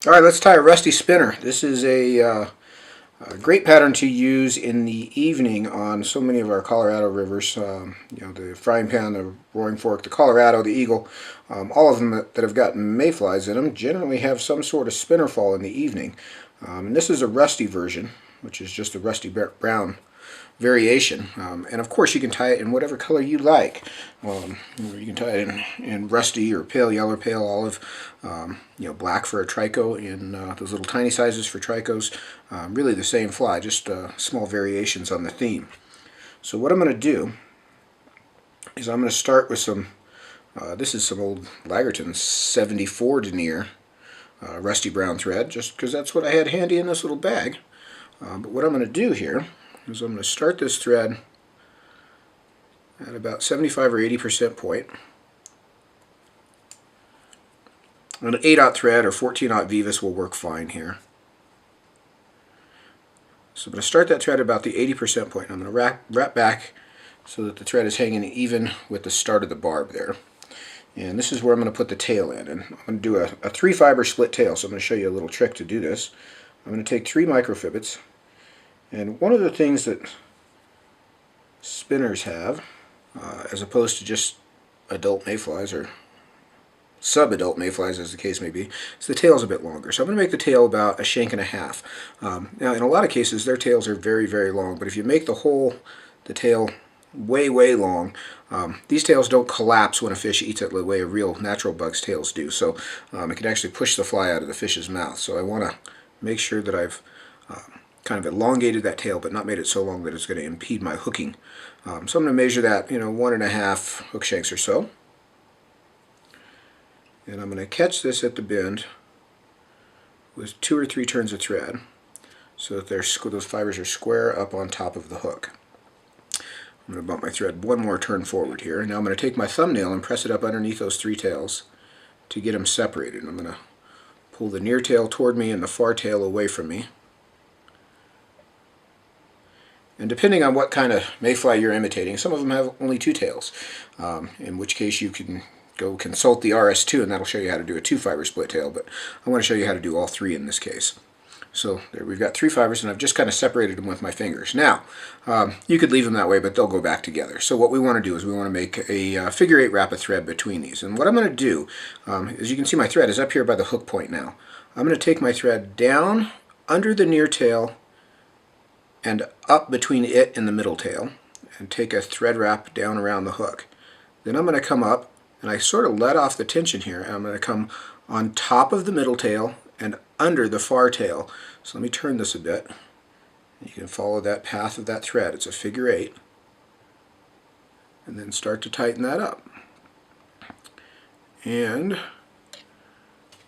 All right, let's tie a rusty spinner. This is a great pattern to use in the evening on so many of our Colorado rivers. You know, the Frying Pan, the Roaring Fork, the Colorado, the Eagle, all of them that have got mayflies in them generally have some sort of spinner fall in the evening. And this is a rusty version, which is just a rusty brown variation. And of course you can tie it in whatever color you like. You can tie it in rusty or pale yellow, pale olive, you know, black for a trico, in those little tiny sizes for tricos. Really the same fly, just small variations on the theme. So what I'm going to do is I'm going to start with some, this is some old Lagerton 74 denier rusty brown thread, just because that's what I had handy in this little bag. But what I'm going to do here is I'm going to start this thread at about 75 or 80% point. An 8/0 thread or 14/0 Vivus will work fine here. So I'm going to start that thread at about the 80% point. I'm going to wrap back so that the thread is hanging even with the start of the barb there. And this is where I'm going to put the tail in. And I'm going to do a 3-fiber split tail. So I'm going to show you a little trick to do this. I'm going to take 3 microfibrils. And one of the things that spinners have, as opposed to just adult mayflies or sub-adult mayflies as the case may be, is the tail's a bit longer. So I'm going to make the tail about 1.5 shanks. Now in a lot of cases their tails are very, very long, but if you make the tail way, way long, these tails don't collapse when a fish eats it the way a real natural bug's tails do. So it can actually push the fly out of the fish's mouth. So I want to make sure that I've kind of elongated that tail, but not made it so long that it's going to impede my hooking. So I'm going to measure that, 1.5 hook shanks or so. And I'm going to catch this at the bend with 2 or 3 turns of thread so that those fibers are square up on top of the hook. I'm going to bump my thread one more turn forward here. Now I'm going to take my thumbnail and press it up underneath those 3 tails to get them separated. I'm going to pull the near tail toward me and the far tail away from me. And depending on what kind of mayfly you're imitating, some of them have only 2 tails, in which case you can go consult the RS2 and that'll show you how to do a 2-fiber split tail, but I want to show you how to do all 3 in this case. So there we've got 3 fibers and I've just kind of separated them with my fingers. Now, you could leave them that way, but they'll go back together. So what we want to do is we want to make a figure 8 wrap of thread between these. And what I'm going to do, as you can see, my thread is up here by the hook point now. I'm going to take my thread down under the near tail and up between it and the middle tail and take a thread wrap down around the hook. Then I'm going to come up and I sort of let off the tension here and I'm going to come on top of the middle tail and under the far tail. So let me turn this a bit. You can follow that path of that thread. It's a figure 8. And then start to tighten that up. And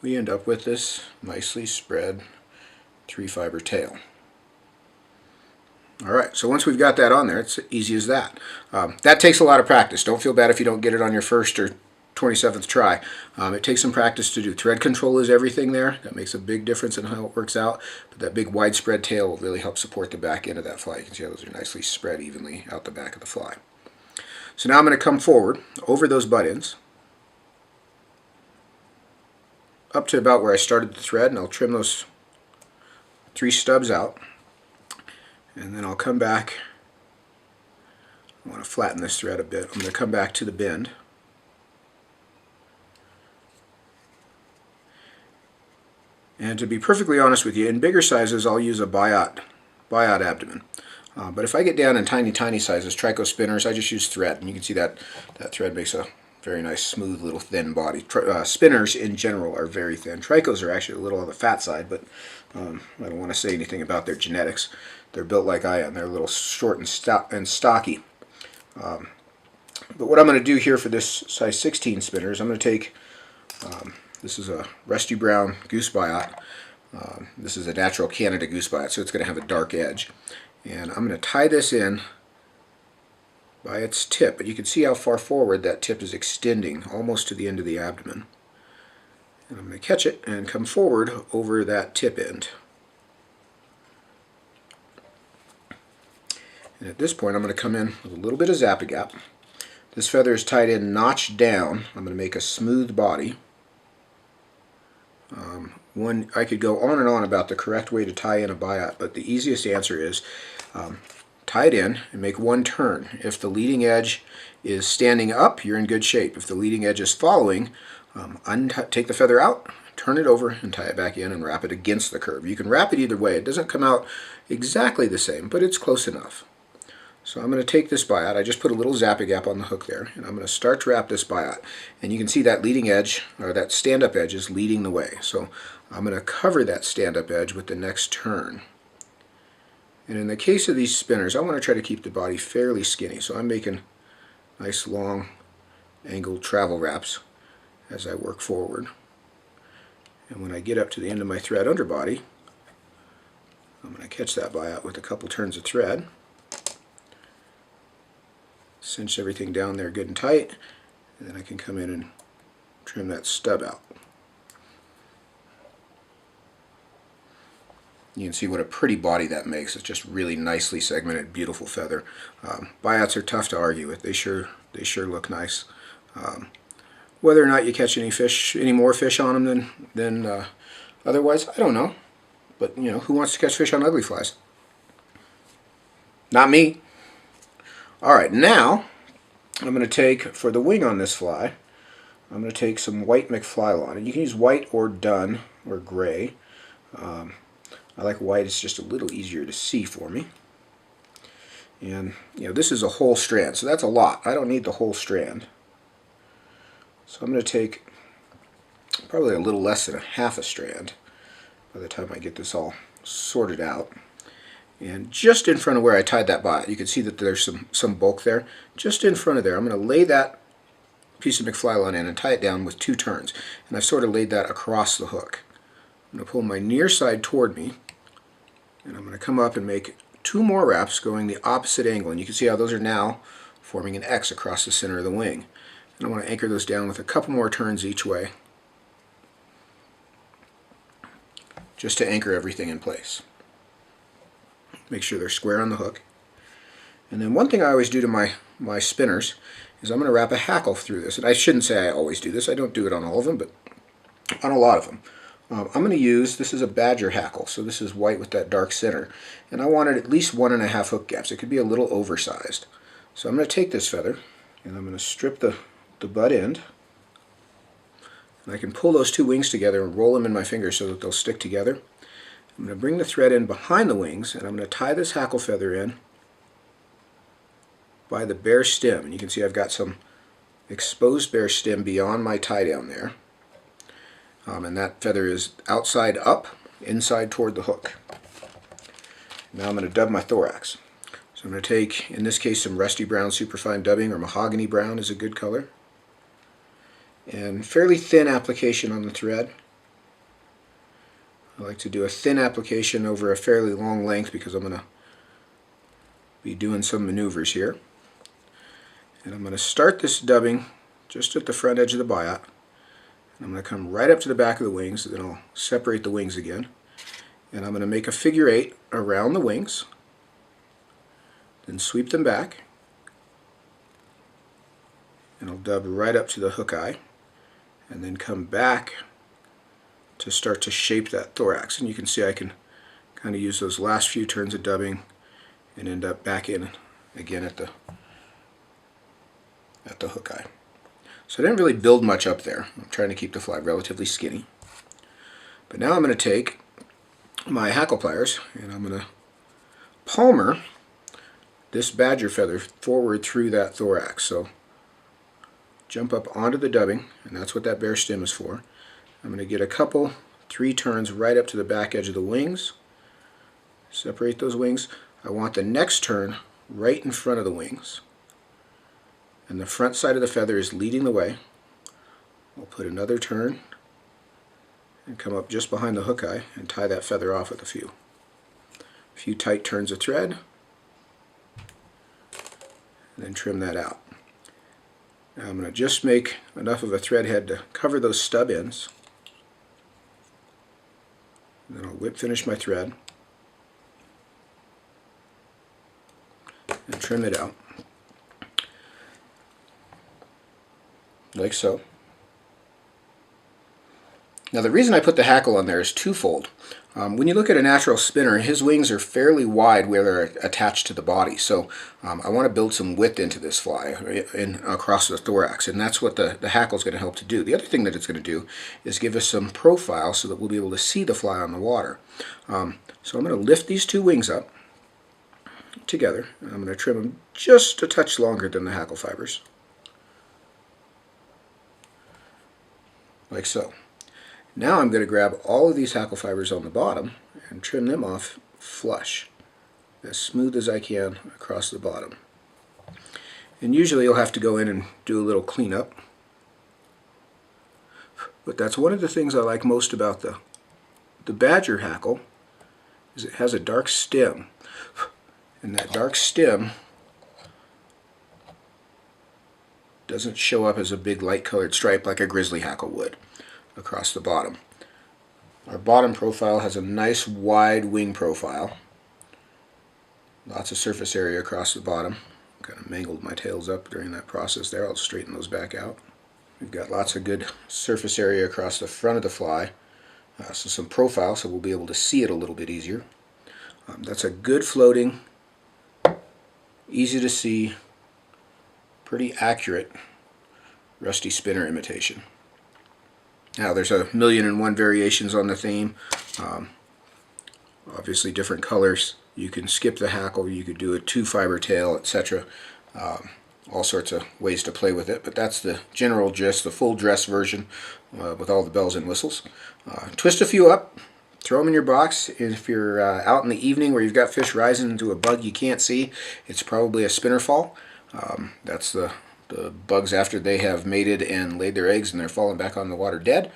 we end up with this nicely spread 3-fiber tail. Alright, so once we've got that on there, it's easy as that. That takes a lot of practice. Don't feel bad if you don't get it on your first or 27th try. It takes some practice to do. Thread control is everything there. That makes a big difference in how it works out. But that big widespread tail will really help support the back end of that fly. You can see how those are nicely spread evenly out the back of the fly. So now I'm going to come forward over those butt ends up to about where I started the thread, and I'll trim those 3 stubs out. And then I'll come back. I want to flatten this thread a bit. I'm going to come back to the bend. And to be perfectly honest with you, in bigger sizes I'll use a biot abdomen. But if I get down in tiny, tiny sizes, trico spinners, I just use thread. And you can see that thread makes a very nice, smooth, little thin body. Spinners in general are very thin. Tricos are actually a little on the fat side, but I don't want to say anything about their genetics. They're built like I am. They're a little short and stocky. But what I'm going to do here for this size 16 spinner is I'm going to take, this is a rusty brown goose biot. This is a natural Canada goose biot, so it's going to have a dark edge. And I'm going to tie this in by its tip. But you can see how far forward that tip is extending, almost to the end of the abdomen. And I'm going to catch it and come forward over that tip end. And at this point I'm going to come in with a little bit of zap-a-gap. This feather is tied in notch down. I'm going to make a smooth body I could go on and on about the correct way to tie in a biot, but the easiest answer is tie it in and make one turn. If the leading edge is standing up, you're in good shape. If the leading edge is following, take the feather out, turn it over, and tie it back in and wrap it against the curve. You can wrap it either way. It doesn't come out exactly the same, but it's close enough. So I'm going to take this biot. I just put a little zappy gap on the hook there, and I'm going to start to wrap this biot. And you can see that leading edge, or that stand-up edge, is leading the way. So I'm going to cover that stand-up edge with the next turn. And in the case of these spinners, I want to try to keep the body fairly skinny. So I'm making nice long angled travel wraps as I work forward. And when I get up to the end of my thread underbody, I'm going to catch that biot with a couple turns of thread. Cinch everything down there good and tight, and then I can come in and trim that stub out. You can see what a pretty body that makes. It's just really nicely segmented, beautiful feather. Biots are tough to argue with. They sure look nice. Whether or not you catch any more fish on them than otherwise, I don't know. But you know, who wants to catch fish on ugly flies? Not me. All right, now I'm going to take, for the wing on this fly, I'm going to take some white McFlylon. And you can use white or dun or gray. I like white, it's just a little easier to see for me. And you know, this is a whole strand, so that's a lot. I don't need the whole strand. So I'm going to take probably a little less than a half a strand by the time I get this all sorted out. And just in front of where I tied that biot, you can see that there's some bulk there. Just in front of there, I'm going to lay that piece of McFlylon in and tie it down with 2 turns. And I've sort of laid that across the hook. I'm going to pull my near side toward me, and I'm going to come up and make 2 more wraps going the opposite angle. And you can see how those are now forming an X across the center of the wing. And I want to anchor those down with a couple more turns each way, just to anchor everything in place. Make sure they're square on the hook. And then one thing I always do to my spinners is I'm going to wrap a hackle through this. And I shouldn't say I always do this. I don't do it on all of them, but on a lot of them. I'm going to use, this is a badger hackle, so this is white with that dark center. And I wanted at least 1.5 hook gaps. It could be a little oversized. So I'm going to take this feather and I'm going to strip the butt end. And I can pull those 2 wings together and roll them in my fingers so that they'll stick together. I'm going to bring the thread in behind the wings, and I'm going to tie this hackle feather in by the bare stem. And you can see I've got some exposed bare stem beyond my tie down there. And that feather is outside up, inside toward the hook. Now I'm going to dub my thorax. So I'm going to take, in this case, some rusty brown superfine dubbing, or mahogany brown is a good color. And fairly thin application on the thread. I like to do a thin application over a fairly long length because I'm going to be doing some maneuvers here. And I'm going to start this dubbing just at the front edge of the biot. And I'm going to come right up to the back of the wings, then I'll separate the wings again. And I'm going to make a figure 8 around the wings, then sweep them back, and I'll dub right up to the hook eye, and then come back to start to shape that thorax. And you can see I can kind of use those last few turns of dubbing and end up back in again at the hook eye. So I didn't really build much up there. I'm trying to keep the fly relatively skinny. But now I'm going to take my hackle pliers and I'm going to palmer this badger feather forward through that thorax. So jump up onto the dubbing, and that's what that bare stem is for. I'm going to get a couple, 3 turns right up to the back edge of the wings. Separate those wings. I want the next turn right in front of the wings. And the front side of the feather is leading the way. I'll put another turn and come up just behind the hook eye and tie that feather off with a few tight turns of thread. And then trim that out. Now I'm going to just make enough of a thread head to cover those stub ends. And then I'll whip finish my thread and trim it out like so. Now the reason I put the hackle on there is twofold. When you look at a natural spinner, his wings are fairly wide where they're attached to the body. So I want to build some width into this fly across the thorax, and that's what the hackle is going to help to do. The other thing that it's going to do is give us some profile so that we'll be able to see the fly on the water. So I'm going to lift these two wings up together, and I'm going to trim them just a touch longer than the hackle fibers, like so. Now I'm going to grab all of these hackle fibers on the bottom and trim them off flush, as smooth as I can across the bottom. And usually you'll have to go in and do a little cleanup. But that's one of the things I like most about the badger hackle, is it has a dark stem. And that dark stem doesn't show up as a big light colored stripe like a grizzly hackle would across the bottom. Our bottom profile has a nice wide wing profile. Lots of surface area across the bottom. Kind of mangled my tails up during that process there. I'll straighten those back out. We've got lots of good surface area across the front of the fly. So some profile, so we'll be able to see it a little bit easier. That's a good floating, easy to see, pretty accurate rusty spinner imitation. Now there's a million and one variations on the theme. Obviously different colors. You can skip the hackle, you could do a 2-fiber tail, etc. All sorts of ways to play with it, but that's the general gist, the full dress version with all the bells and whistles. Twist a few up, throw them in your box. If you're out in the evening where you've got fish rising into a bug you can't see, it's probably a spinner fall. That's the bugs after they have mated and laid their eggs and they're falling back on the water dead.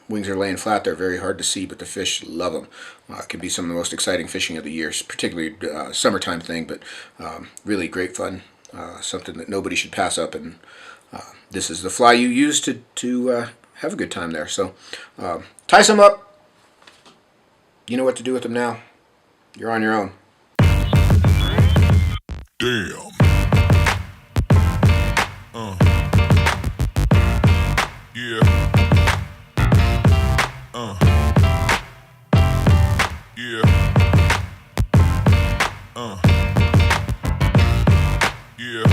Wings are laying flat, they're very hard to see, but the fish love them. It can be some of the most exciting fishing of the year, particularly summertime thing, but really great fun, something that nobody should pass up, and this is the fly you use to have a good time there. So tie some up, you know what to do with them now. You're on your own. Damn. Yeah. Yeah. Yeah.